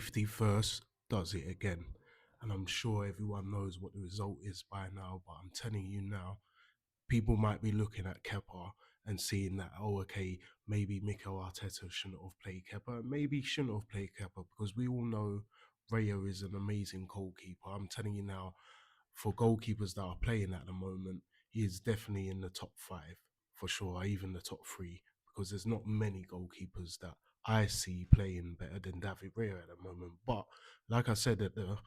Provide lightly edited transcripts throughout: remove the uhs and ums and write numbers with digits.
safety first does it again. And I'm sure everyone knows what the result is by now, but I'm telling you now, people might be looking at Kepa and seeing that, oh, okay, maybe Mikel Arteta shouldn't have played Kepa, maybe he shouldn't have played Kepa, because we all know Rayo is an amazing goalkeeper. I'm telling you now, for goalkeepers that are playing at the moment, he is definitely in the top five for sure, even the top three, because there's not many goalkeepers that I see playing better than David Raya at the moment. But like I said at the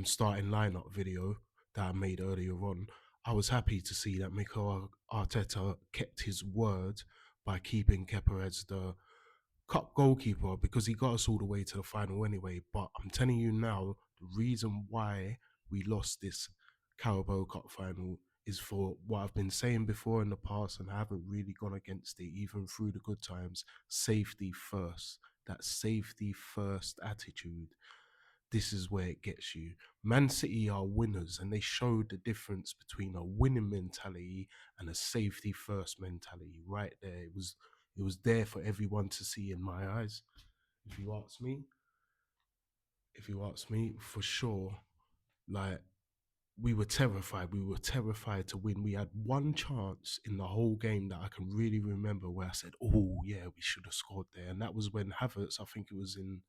starting lineup video that I made earlier on, I was happy to see that Mikel Arteta kept his word by keeping Kepa as the cup goalkeeper, because he got us all the way to the final anyway. But I'm telling you now, the reason why we lost this Carabao Cup final is for what I've been saying before in the past, and I haven't really gone against it even through the good times. Safety first. That safety first attitude, this is where it gets you. Man City are winners, and they showed the difference between a winning mentality and a safety first mentality right there. It was there for everyone to see in my eyes. If you ask me, for sure, like, we were terrified. We were terrified to win. We had one chance in the whole game that I can really remember where I said, "Oh yeah, we should have scored there," and that was when Havertz. I think it was in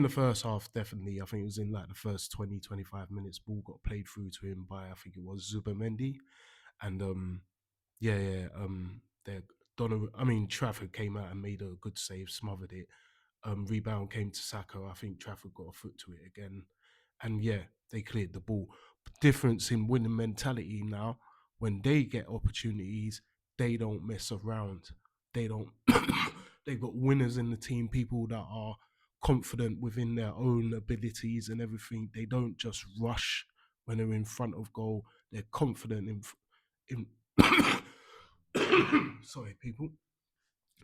the first half, definitely. I think it was in like the first 20, 25 minutes. Ball got played through to him by, I think it was Zubamendi. And yeah, yeah, there Trafford came out and made a good save, smothered it. Rebound came to Saka. I think Trafford got a foot to it again. And yeah, they cleared the ball. Difference in winning mentality now, when they get opportunities, they don't mess around. They don't they've got winners in the team, people that are confident within their own abilities and everything. They don't just rush when they're in front of goal. They're confident in sorry, people.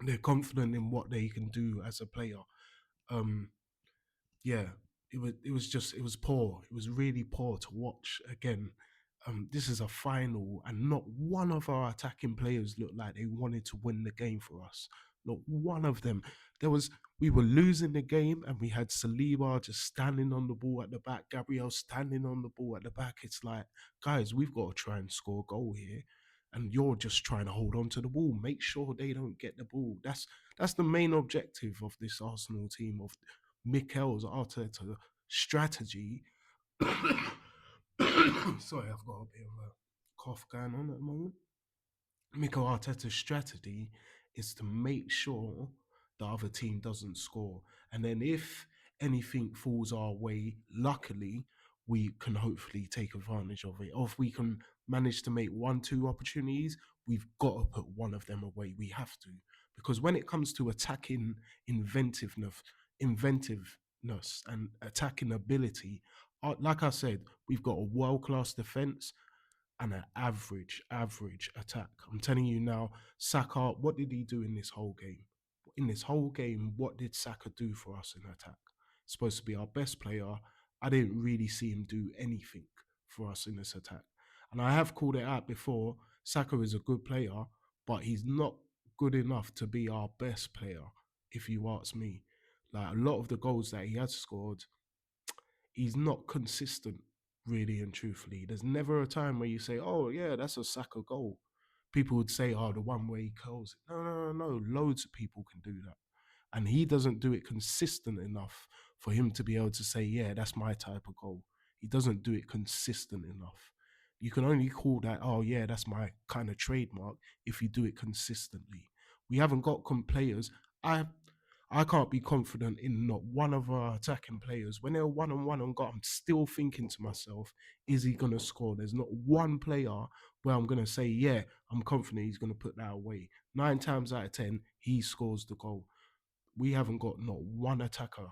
They're confident in what they can do as a player. Um, yeah, it was poor. It was really poor to watch again. This is a final, and not one of our attacking players looked like they wanted to win the game for us. Not one of them. We were losing the game, and we had Saliba just standing on the ball at the back, Gabriel standing on the ball at the back. It's like, guys, we've got to try and score a goal here, and you're just trying to hold on to the ball. Make sure they don't get the ball. That's the main objective of this Arsenal team, of Mikel's Arteta strategy. Sorry, I've got a bit of a cough going on at the moment. Mikel Arteta's strategy is to make sure the other team doesn't score. And then if anything falls our way, luckily, we can hopefully take advantage of it. Or if we can manage to make 1, 2 opportunities, we've got to put one of them away. We have to. Because when it comes to attacking inventiveness and attacking ability, like I said, we've got a world-class defense and an average attack. I'm telling you now, Saka, what did he do in this whole game? In this whole game, what did Saka do for us in attack? Supposed to be our best player. I didn't really see him do anything for us in this attack. And I have called it out before. Saka is a good player, but he's not good enough to be our best player, if you ask me. Like, a lot of the goals that he has scored, he's not consistent, really and truthfully. There's never a time where you say, "Oh yeah, that's a Saka goal." People would say, "Oh, the one where he curls it." No, no, no, no. Loads of people can do that, and he doesn't do it consistent enough for him to be able to say, "Yeah, that's my type of goal." He doesn't do it consistent enough. You can only call that, "Oh yeah, that's my kind of trademark," if you do it consistently. We haven't got players. I I can't be confident in not one of our attacking players. When they're 1-on-1 on goal, I'm still thinking to myself, is he going to score? There's not one player where I'm going to say, yeah, I'm confident he's going to put that away. 9 times out of 10, he scores the goal. We haven't got not one attacker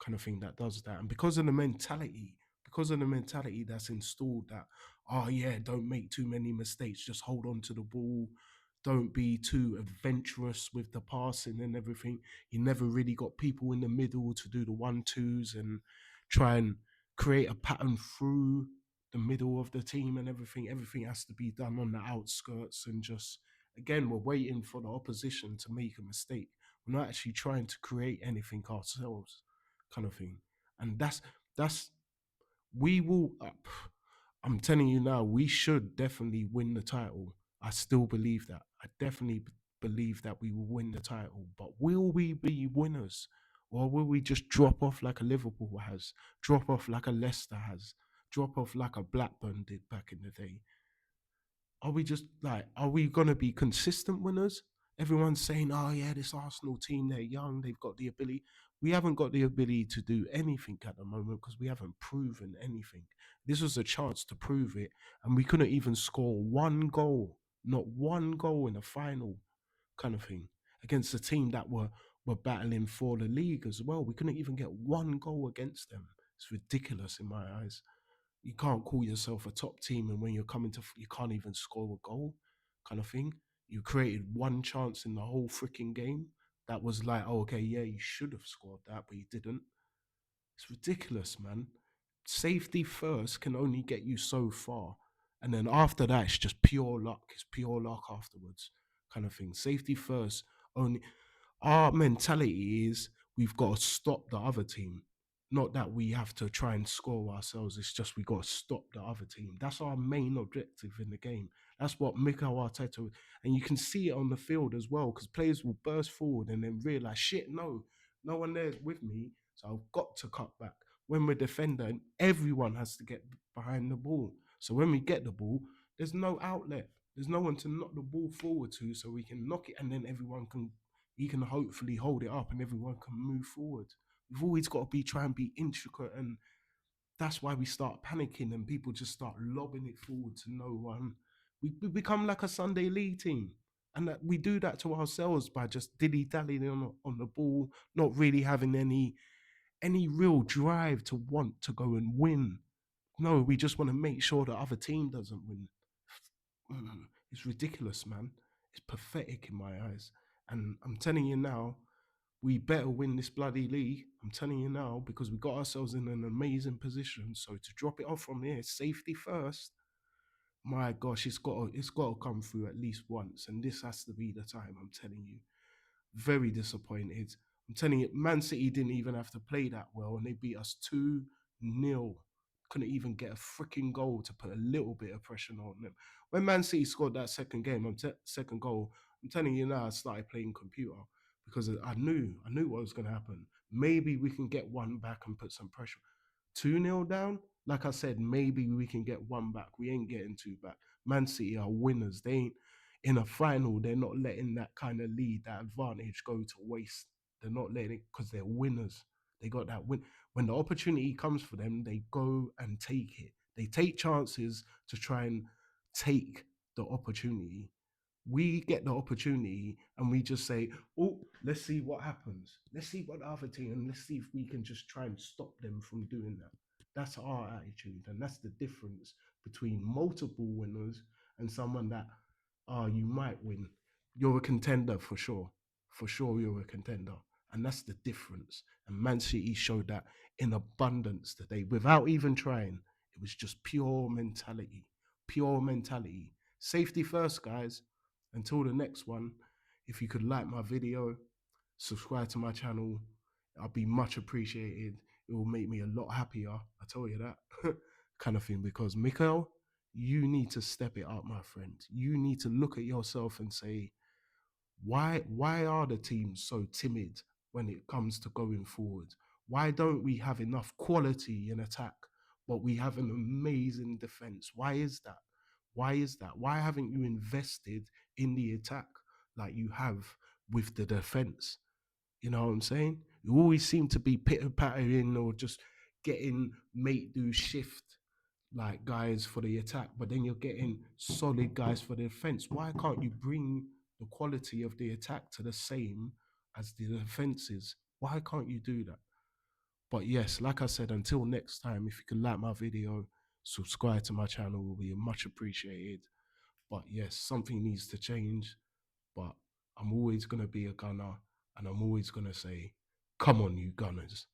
kind of thing that does that. And because of the mentality that's installed, that, oh yeah, don't make too many mistakes, just hold on to the ball, don't be too adventurous with the passing and everything. You never really got people in the middle to do the 1-2s and try and create a pattern through the middle of the team and everything. Everything has to be done on the outskirts, and just, again, we're waiting for the opposition to make a mistake. We're not actually trying to create anything ourselves, kind of thing. And that's we will. I'm telling you now, we should definitely win the title. I still believe that. I definitely believe that we will win the title. But will we be winners? Or will we just drop off like a Liverpool has, drop off like a Leicester has, drop off like a Blackburn did back in the day? Are we just like, are we going to be consistent winners? Everyone's saying, oh, yeah, this Arsenal team, they're young, they've got the ability. We haven't got the ability to do anything at the moment because we haven't proven anything. This was a chance to prove it, and we couldn't even score one goal, not one goal in the final kind of thing against a team that were battling for the league as well. We couldn't even get one goal against them. It's ridiculous in my eyes. You can't call yourself a top team, and when you're coming to, you can't even score a goal, kind of thing. You created one chance in the whole freaking game. That was like, oh, okay, yeah, you should have scored that, but you didn't. It's ridiculous, man. Safety first can only get you so far. And then after that, it's just pure luck. It's pure luck afterwards, kind of thing. Safety first, only our mentality is we've got to stop the other team. Not that we have to try and score ourselves. It's just we got to stop the other team. That's our main objective in the game. That's what Mikel Arteta, and you can see it on the field as well, because players will burst forward and then realize, shit, no one there's with me, so I've got to cut back. When we're defending, everyone has to get behind the ball. So when we get the ball, there's no outlet. There's no one to knock the ball forward to, so we can knock it, and then everyone can, he can hopefully hold it up, and everyone can move forward. We've always got to be try and be intricate, and that's why we start panicking and people just start lobbing it forward to no one. We become like a Sunday league team. And that we do that to ourselves by just dilly dallying on the ball, not really having any real drive to want to go and win. No, we just want to make sure the other team doesn't win. It's ridiculous, man. It's pathetic in my eyes. And I'm telling you now, we better win this bloody league. I'm telling you now, because we got ourselves in an amazing position. So to drop it off from here, safety first. My gosh, it's got to come through at least once, and this has to be the time. I'm telling you, very disappointed. I'm telling you, Man City didn't even have to play that well, and they beat us 2-0. Couldn't even get a freaking goal to put a little bit of pressure on them. When Man City scored that second goal, I'm telling you now, I started playing computer because I knew what was going to happen. Maybe we can get one back and put some pressure. 2-0 down, like I said, maybe we can get one back. We ain't getting two back. Man City are winners. They ain't in a final. They're not letting that kind of lead, that advantage go to waste. They're not letting it because they're winners. They got that win. When the opportunity comes for them, they go and take it. They take chances to try and take the opportunity. We get the opportunity and we just say, oh, let's see what happens. Let's see what the other team, and let's see if we can just try and stop them from doing that. That's our attitude. And that's the difference between multiple winners and someone that, you might win. You're a contender for sure. For sure, you're a contender. And that's the difference. And Man City showed that in abundance today without even trying. It was just pure mentality. Pure mentality. Safety first, guys. Until the next one, if you could like my video, subscribe to my channel, I'll be much appreciated. It will make me a lot happier. I tell you that kind of thing. Because Mikel, you need to step it up, my friend. You need to look at yourself and say, why are the teams so timid when it comes to going forward? Why don't we have enough quality in attack, but we have an amazing defense? Why is that? Why is that? Why haven't you invested in the attack like you have with the defense? You know what I'm saying? You always seem to be pitter pattering or just getting mate do shift like guys for the attack, but then you're getting solid guys for the defense. Why can't you bring the quality of the attack to the same as the defenses? Why can't you do that? But yes, like I said, until next time, if you can like my video, subscribe to my channel, will be much appreciated. But yes, something needs to change. But I'm always gonna be a gunner, and I'm always gonna say, come on, you gunners.